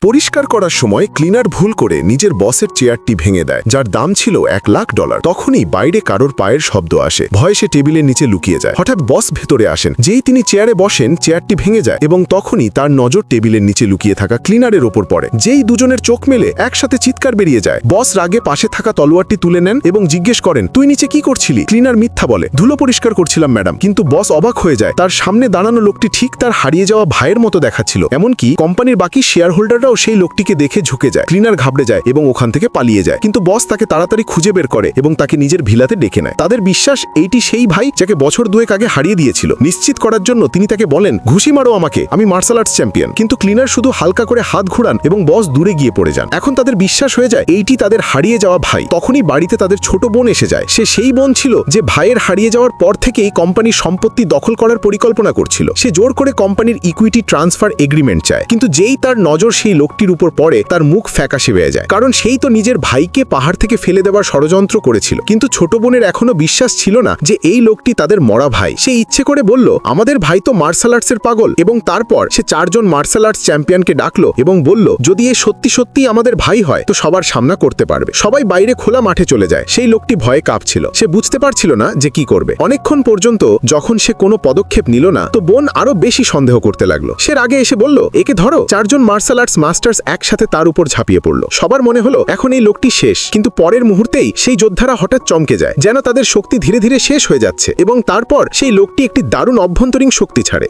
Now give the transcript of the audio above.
পরিষ্কার করার সময় ক্লিনার ভুল করে নিজের বসের চেয়ারটি ভেঙে দেয়, যার দাম ছিল $1,00,000। তখনই বাইরে কারোর পায়ের শব্দ আসে। ভয়ে সে টেবিলের নিচে লুকিয়ে যায়। হঠাৎ বস ভেতরে আসেন। যেই তিনি চেয়ারে বসেন, চেয়ারটি ভেঙে যায় এবং তখনই তার নজর টেবিলের নিচে লুকিয়ে থাকা ক্লিনারের ওপর পড়ে। যেই দুজনের চোখ মেলে একসাথে চিৎকার বেরিয়ে যায়। বস রাগে পাশে থাকা তলোয়ারটি তুলে নেন এবং জিজ্ঞেস করেন, তুই নিচে কি করছিলি? ক্লিনার মিথ্যা বলে, ধুলো পরিষ্কার করছিলাম ম্যাডাম। কিন্তু বস অবাক হয়ে যায়। তার সামনে দাঁড়ানো লোকটি ঠিক তার হারিয়ে যাওয়া ভাইয়ের মতো দেখাচ্ছিল। এমনকি কোম্পানির বাকি শেয়ার হোল্ডাররাও সেই লোকটিকে দেখে ঝুঁকে যায়। ক্লিনার ঘাবড়ে যায় এবং ওখান থেকে পালিয়ে যায়। কিন্তু বস তাকে তাড়াতাড়ি খুঁজে বের করে এবং তাকে নিজের ভিলাতে ডেকে নেয়। তাদের বিশ্বাস এইটি সেই ভাই যাকে বছর দুয়েক আগে হারিয়ে দিয়েছিল। নিশ্চিত করার জন্য তিনি তাকে বলেন, ঘুষি মারো আমাকে, আমি মার্শাল আর্টস চ্যাম্পিয়ন। কিন্তু ক্লিনার শুধু হালকা করে হাত ঘুরান এবং বস দূরে গিয়ে পড়ে যান। এখন তাদের বিশ্বাস হয়ে যায় এইটি তাদের হারিয়ে যাওয়া ভাই। তখনই বাড়িতে তাদের ছোট বোন এসে যায়। সে সেই বোন ছিল যে ভাইয়ের হারিয়ে যাওয়ার পর থেকেই কোম্পানির সম্পত্তি দখল করার পরিকল্পনা করছিল। সে জোর করে কোম্পানির ইকুইটি ট্রান্সফার এগ্রিমেন্ট চায়। কিন্তু যেই তার নজর সেই লোকটির উপর পড়ে, তার মুখ ফ্যাকাশে হয়ে যায়। কারণ সেই তো নিজের ভাইকে পাহাড় থেকে ফেলে দেওয়ার ষড়যন্ত্র করেছিল। কিন্তু ছোট বোনের এখনো বিশ্বাস ছিল না যে এই লোকটি তাদের মরা ভাই। সে ইচ্ছে করে বলল, আমাদের ভাই তো মার্শাল আর্টসের পাগল। এবং তারপর সে 4 জন মার্শাল আর্টস চ্যাম্পিয়নকে ডাকলো এবং বলল, যদি এ সত্যি সত্যি আমাদের ভাই হয় তো সবার সামনা করতে পারবে। সবাই বাইরে খোলা মাঠে চলে যায়। সেই লোকটি ভয়ে কাঁপছিল। সে বুঝতে পারছিল না যে কি করবে। অনেকক্ষণ পর্যন্ত যখন সে কোনো পদক্ষেপ নিল না, তো বোন আরো বেশি সন্দেহ করতে লাগলো। সে রাগে এসে বলল, একে ধরো। 4 জন মার্শাল আর্টস মাস্টার্স একসাথে তার উপর ঝাঁপিয়ে পড়ল। সবার মনে হলো এখন এই লোকটি শেষ। কিন্তু পরের মুহূর্তেই সেই যোদ্ধারা হঠাৎ চমকে যায়, যেন তাদের শক্তি ধীরে ধীরে শেষ হয়ে যাচ্ছে। এবং তারপর সেই লোকটি একটি দারুণ অভ্যন্তরীণ শক্তি ছাড়ে।